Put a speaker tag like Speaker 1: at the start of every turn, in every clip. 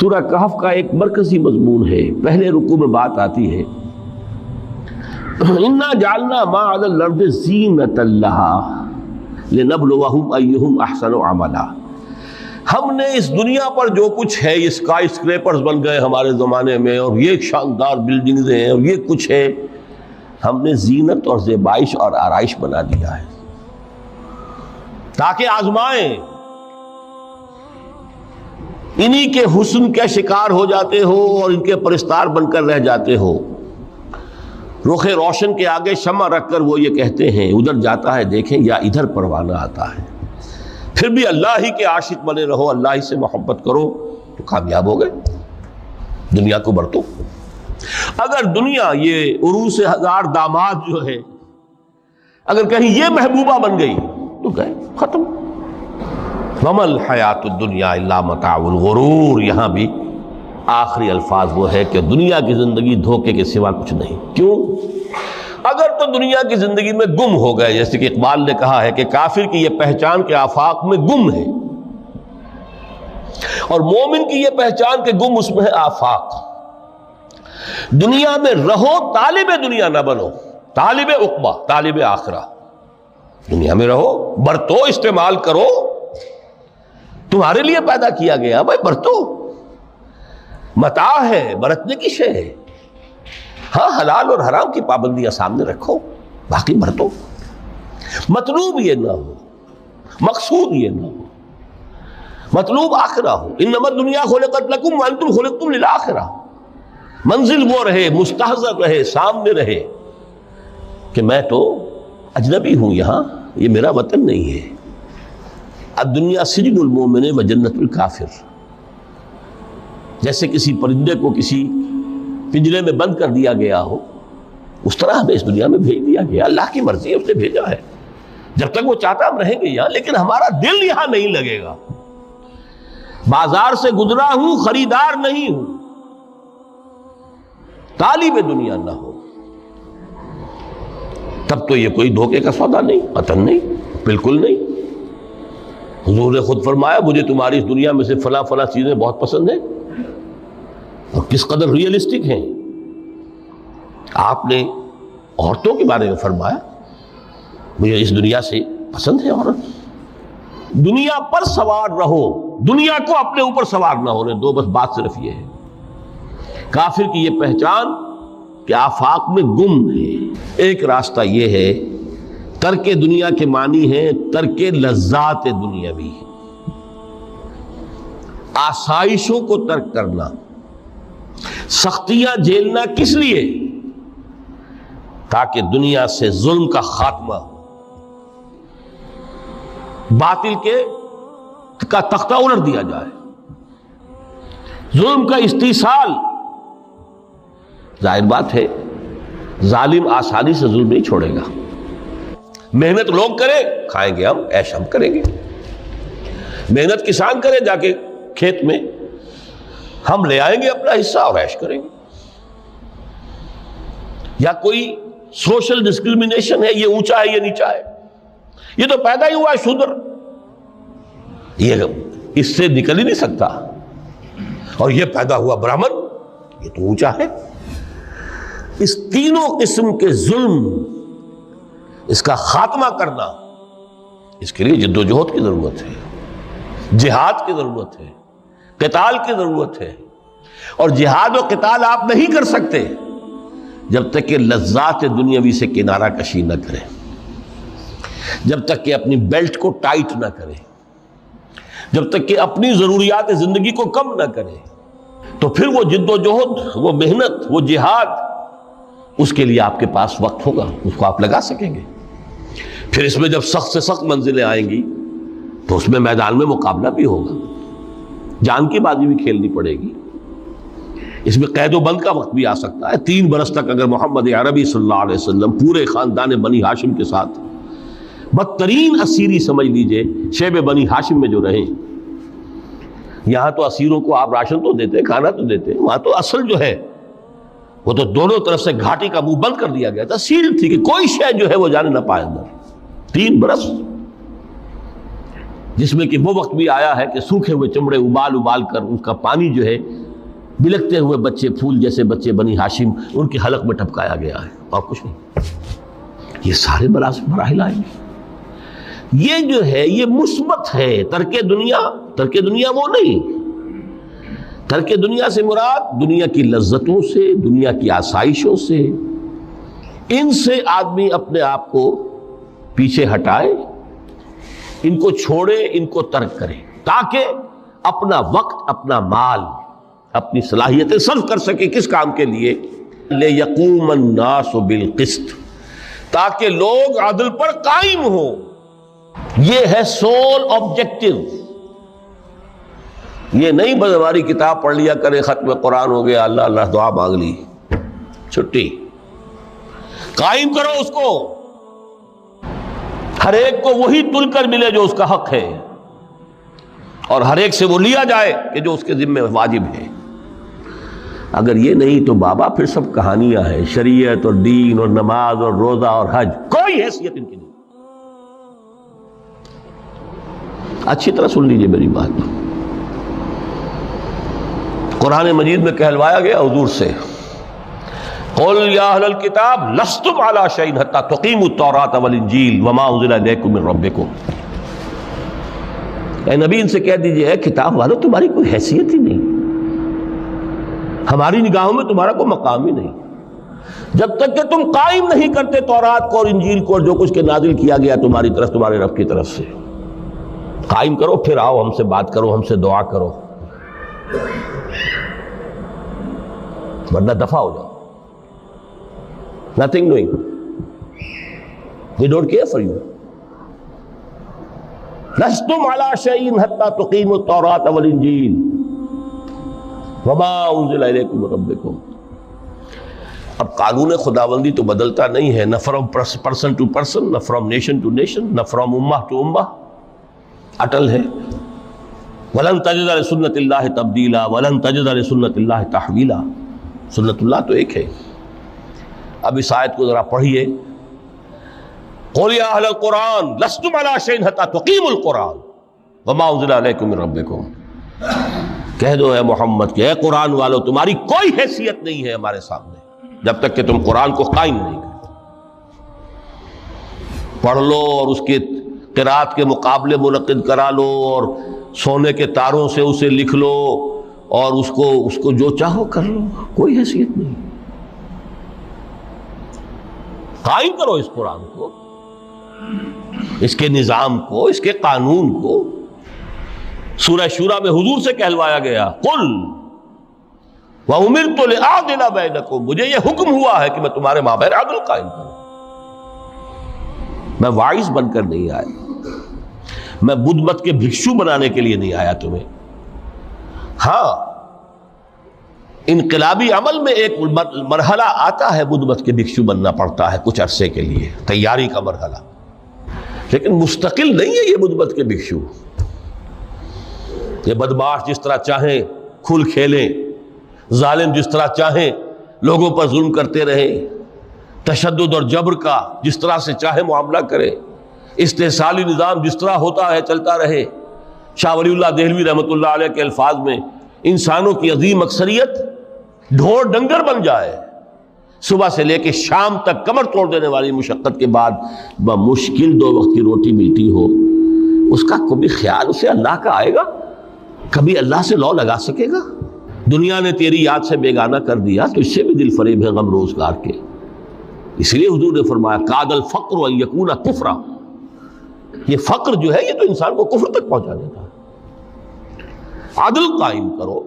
Speaker 1: سورہ کہف کا ایک مرکزی مضمون ہے. پہلے رکوع میں بات آتی ہے اِنَّا جَعَلْنَا مَا عَلَى الْأَرْضِ زِینَةً لَهَا لِنَبْلُوَهُمْ أَيُّهُمْ أَحْسَنُ عَمَلًا. ہم نے اس دنیا پر جو کچھ ہے، یہ اسکائی اسکریپرز بن گئے ہمارے زمانے میں، اور یہ شاندار بلڈنگز ہیں، اور یہ کچھ ہے، ہم نے زینت اور زیبائش اور آرائش بنا دیا ہے تاکہ آزمائیں. انہی کے حسن کے شکار ہو جاتے ہو اور ان کے پرستار بن کر رہ جاتے ہو. رخ روشن کے آگے شمع رکھ کر وہ یہ کہتے ہیں ادھر جاتا ہے دیکھیں یا ادھر پروانہ آتا ہے. پھر بھی اللہ ہی کے عاشق بنے رہو، اللہ ہی سے محبت کرو تو کامیاب ہو گئے. دنیا کو برتو. اگر دنیا یہ عروس ہزار داماد جو ہے اگر کہیں یہ محبوبہ بن گئی تو گئے، ختم. وَمَا الْحَيَاةُ الدُّنْيَا إِلَّا مَتَاعُ الْغُرُورِ. یہاں بھی آخری الفاظ وہ ہے کہ دنیا کی زندگی دھوکے کے سوا کچھ نہیں. کیوں؟ اگر تو دنیا کی زندگی میں گم ہو گئے، جیسے کہ اقبال نے کہا ہے کہ کافر کی یہ پہچان کے آفاق میں گم ہے، اور مومن کی یہ پہچان کے گم اس میں ہے آفاق. دنیا میں رہو، طالب دنیا نہ بنو، طالب عقبہ، طالب آخرہ. دنیا میں رہو، برتو، استعمال کرو، تمہارے لیے پیدا کیا گیا بھائی، برتو. متاع ہے، برتنے کی شے ہے. ہاں حلال اور حرام کی پابندیاں سامنے رکھو، باقی برتو. مطلوب یہ نہ ہو، مقصود یہ نہ ہو، مطلوب آخرہ ہو. انما الدنیا خلقت لکم وانتم خلقتم للآخرہ. منزل وہ رہے، مستحضر رہے، سامنے رہے کہ میں تو اجنبی ہوں، یہاں یہ میرا وطن نہیں ہے. الدنیا سجن المومن و جنت الکافر. جیسے کسی پرندے کو کسی پنجرے میں بند کر دیا گیا ہو، اس طرح ہمیں اس دنیا میں بھیج دیا گیا. اللہ کی مرضی ہے، اس نے بھیجا ہے. جب تک وہ چاہتا ہم رہیں گے یہاں، لیکن ہمارا دل یہاں نہیں لگے گا. بازار سے گزرا ہوں، خریدار نہیں ہوں. طالب دنیا نہ ہو تب تو یہ کوئی دھوکے کا سودا نہیں، قطعاً نہیں، بالکل نہیں. حضور نے خود فرمایا مجھے تمہاری اس دنیا میں سے فلاں فلاں چیزیں بہت پسند ہیں، اور کس قدر ریئلسٹک ہیں. آپ نے عورتوں کے بارے میں فرمایا مجھے اس دنیا سے پسند ہے عورت. دنیا پر سوار رہو، دنیا کو اپنے اوپر سوار نہ ہونے دو. بس بات صرف یہ ہے. کافر کی یہ پہچان کہ آفاق میں گم ہے. ایک راستہ یہ ہے، ترک دنیا کے معنی ہے ترک لذات دنیاوی، آسائشوں کو ترک کرنا. سختیاں جھیلنا کس لیے؟ تاکہ دنیا سے ظلم کا خاتمہ، باطل کا تختہ الٹ دیا جائے، ظلم کا استیصال. ظاہر بات ہے ظالم آسانی سے ظلم نہیں چھوڑے گا. محنت لوگ کریں، کھائیں گے ہم، عیش ہم کریں گے. محنت کسان کریں جا کے کھیت میں، ہم لے آئیں گے اپنا حصہ اور عیش کریں گے. یا کوئی سوشل ڈسکریمنیشن ہے، یہ اونچا ہے یہ نیچا ہے، یہ تو پیدا ہی ہوا ہے شودر، یہ اس سے نکل ہی نہیں سکتا. اور یہ پیدا ہوا برہمن، یہ تو اونچا ہے. اس تینوں قسم کے ظلم، اس کا خاتمہ کرنا، اس کے لیے جد و جہد کی ضرورت ہے، جہاد کی ضرورت ہے، قتال کی ضرورت ہے. اور جہاد و قتال آپ نہیں کر سکتے جب تک کہ لذات دنیاوی سے کنارہ کشی نہ کریں، جب تک کہ اپنی بیلٹ کو ٹائٹ نہ کریں، جب تک کہ اپنی ضروریات زندگی کو کم نہ کریں. تو پھر وہ جد و جہد، وہ محنت، وہ جہاد، اس کے لیے آپ کے پاس وقت ہوگا، اس کو آپ لگا سکیں گے. پھر اس میں جب سخت سے سخت منزلیں آئیں گی تو اس میں میدان میں مقابلہ بھی ہوگا، جان کی بازی بھی کھیلنی پڑے گی. اس میں قید و بند کا وقت بھی آ سکتا ہے. 3 برس تک اگر محمد عربی صلی اللہ علیہ وسلم پورے خاندان بنی ہاشم کے ساتھ بدترین اسیری سمجھ لیجئے شیب بنی ہاشم میں جو رہے، یہاں تو اسیروں کو آپ راشن تو دیتے، کھانا تو دیتے، وہاں تو اصل جو ہے وہ تو دونوں طرف سے گھاٹی کا منہ بند کر دیا گیا تھا، سیل تھی کہ کوئی شے جو ہے وہ جانے نہ پائے اندر. 3 برس جس میں کہ وہ وقت بھی آیا ہے کہ سوکھے ہوئے چمڑے ابال ابال کر اس کا پانی جو ہے بلکتے ہوئے بچے، پھول جیسے بچے بنی ہاشم، ان کے حلق میں ٹپکایا گیا ہے، اور کچھ نہیں۔ یہ سارے مراحل آئیں گے۔ یہ جو ہے یہ مثبت ہے۔ ترک دنیا وہ نہیں۔ ترک دنیا سے مراد دنیا کی لذتوں سے، دنیا کی آسائشوں سے، ان سے آدمی اپنے آپ کو پیچھے ہٹائے، ان کو چھوڑے، ان کو ترک کرے، تاکہ اپنا وقت، اپنا مال، اپنی صلاحیتیں صرف کر سکے۔ کس کام کے لیے؟ لِيَقُومَ النَّاسُ بِالْقِسْطِ، تاکہ لوگ عدل پر قائم ہوں۔ یہ ہے سول آبجیکٹو۔ یہ نہیں بس ہماری کتاب پڑھ لیا کرے، ختم قرآن ہو گیا، اللہ اللہ دعا مانگ لی، چھٹی۔ قائم کرو اس کو، ہر ایک کو وہی تل کر ملے جو اس کا حق ہے، اور ہر ایک سے وہ لیا جائے کہ جو اس کے ذمہ واجب ہے۔ اگر یہ نہیں تو بابا پھر سب کہانیاں ہیں، شریعت اور دین اور نماز اور روزہ اور حج، کوئی حیثیت ان کی نہیں۔ اچھی طرح سن لیجئے میری بات۔ قرآن مجید میں کہلوایا گیا حضور سے، قل یا اہل الکتاب لستم علی شیء حتی تقیموا التوراۃ والانجیل وما انزل الیکم من ربکم۔ اے نبی ان سے کہہ دیجئے، اے کتاب والو تمہاری کوئی حیثیت ہی نہیں، ہماری نگاہوں میں تمہارا کوئی مقام ہی نہیں، جب تک کہ تم قائم نہیں کرتے تورات کو اور انجیل کو اور جو کچھ کے نازل کیا گیا تمہاری طرف، تمہارے رب کی طرف سے۔ قائم کرو، پھر آؤ ہم سے بات کرو، ہم سے دعا کرو، ورنہ دفع ہو جاؤ۔ Nothing doing. We don't care for you. لستم علی شیء حتی تقیموا التوراۃ والانجیل وما انزل الیکم من ربکم۔ اب قانون خداوندی تو بدلتا نہیں ہے، نہ فرام پرسن ٹو پرسن، نہ فرام نیشن ٹو نیشن، نہ فرام امہ ٹو امہ، اٹل ہے۔ وَلَن تَجِدَ لِسُنَّتِ اللَّهِ تَبْدِيلًا وَلَن تَجِدَ لِسُنَّتِ اللَّهِ تَحْوِيلًا۔ سنت اللہ تو ایک ہے۔ اب اس آیت کو ذرا پڑھیے، قُلْ يَا أَهْلَ الْقُرْآنِ لَسْتُمْ عَلَىٰ شَيْءٍ حَتَّىٰ تُقِيمُوا الْقُرْآنَ وَمَا أُنزِلَ عَلَيْكُم مِّن رَّبِّكُمْ۔ کہہ دو اے محمد کہ اے قرآن والو تمہاری کوئی حیثیت نہیں ہے ہمارے سامنے جب تک کہ تم قرآن کو قائم نہیں کرو۔ پڑھ لو اور اس کے قرات کے مقابلے منعقد کرا لو، اور سونے کے تاروں سے اسے لکھ لو، اور اس کو جو چاہو کر لو، کوئی حیثیت نہیں۔ قائم کرو اس قرآن کو، اس کے نظام کو، اس کے قانون کو۔ سورہ شورى میں حضور سے کہلوایا گیا، قل وَأُمِرْتُ لِأَعْدِلَ بَيْنَكُمْ، مجھے یہ حکم ہوا ہے کہ میں تمہارے مابین عدل قائم کروں۔ میں واعظ بن کر نہیں آیا، میں بدھ مت کے بھکشو بنانے کے لیے نہیں آیا تمہیں۔ ہاں انقلابی عمل میں ایک مرحلہ آتا ہے، بدھ مت کے بھکشو بننا پڑتا ہے کچھ عرصے کے لیے، تیاری کا مرحلہ، لیکن مستقل نہیں ہے یہ بدھ مت کے بھکشو۔ یہ بدماش جس طرح چاہیں کھل کھیلیں، ظالم جس طرح چاہیں لوگوں پر ظلم کرتے رہیں، تشدد اور جبر کا جس طرح سے چاہے معاملہ کریں، استحصالی نظام جس طرح ہوتا ہے چلتا رہے۔ شاہ ولی اللہ دہلوی رحمۃ اللہ علیہ کے الفاظ میں، انسانوں کی عظیم اکثریت ڈھور ڈنگر بن جائے، صبح سے لے کے شام تک کمر توڑ دینے والی مشقت کے بعد بمشکل 2 وقت کی روٹی ملتی ہو، اس کا کبھی خیال اسے اللہ کا آئے گا؟ کبھی اللہ سے لو لگا سکے گا؟ دنیا نے تیری یاد سے بیگانہ کر دیا تو اس سے بھی دل فریب ہے غم روزگار کے۔ اس لیے حضور نے فرمایا قاد الفقر ان یکون کفرا، یہ فقر جو ہے یہ تو انسان کو کفر تک پہنچا دیتا ہے۔ عدل قائم کرو۔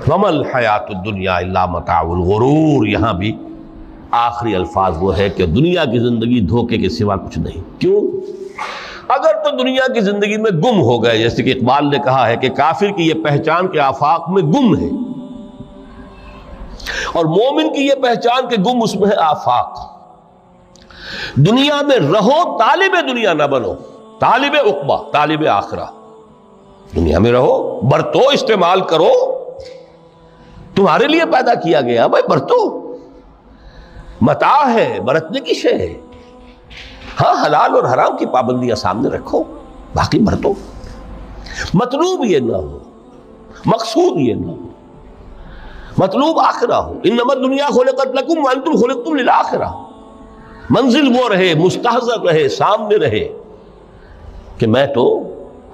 Speaker 1: وَمَا الْحَيَاةُ الدُّنْيَا إِلَّا مَتَاعُ الْغُرُورِ، یہاں بھی آخری الفاظ وہ ہے کہ دنیا کی زندگی دھوکے کے سوا کچھ نہیں۔ کیوں؟ اگر تو دنیا کی زندگی میں گم ہو گئے، جیسے کہ اقبال نے کہا ہے کہ کافر کی یہ پہچان کے آفاق میں گم ہے، اور مومن کی یہ پہچان کے گم اس میں ہے آفاق۔ دنیا میں رہو، طالب دنیا نہ بنو، طالب عقبہ، طالب آخرہ۔ دنیا میں رہو، برتو، استعمال کرو، تمہارے لیے پیدا کیا گیا، بھائی برتو، متاع ہے، برتنے کی شے ہے۔ ہاں حلال اور حرام کی پابندیاں سامنے رکھو، باقی مر تو مطلوب یہ نہ ہو، مقصود یہ نہ ہو، مطلوب آخرہ ہو۔ انما الدنیا خلقت لکم وانتم خلقتم للآخرہ، منزل وہ رہے، مستحضر رہے، سامنے رہے کہ میں تو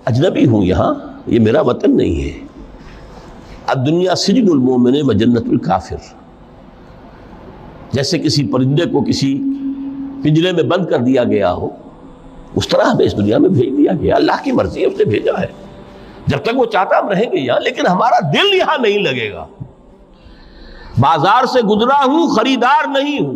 Speaker 1: اجنبی ہوں، یہاں یہ میرا وطن نہیں ہے۔ الدنیا سجن المومن و جنت الکافر، جیسے کسی پرندے کو کسی پنجرے میں بند کر دیا گیا ہو، اس طرح ہمیں اس دنیا میں بھیج دیا گیا، اللہ کی مرضی ہے، اس نے بھیجا ہے۔ جب تک وہ چاہتا ہم رہیں گے یہاں، لیکن ہمارا دل یہاں نہیں لگے گا۔ بازار سے گزرا ہوں، خریدار نہیں ہوں،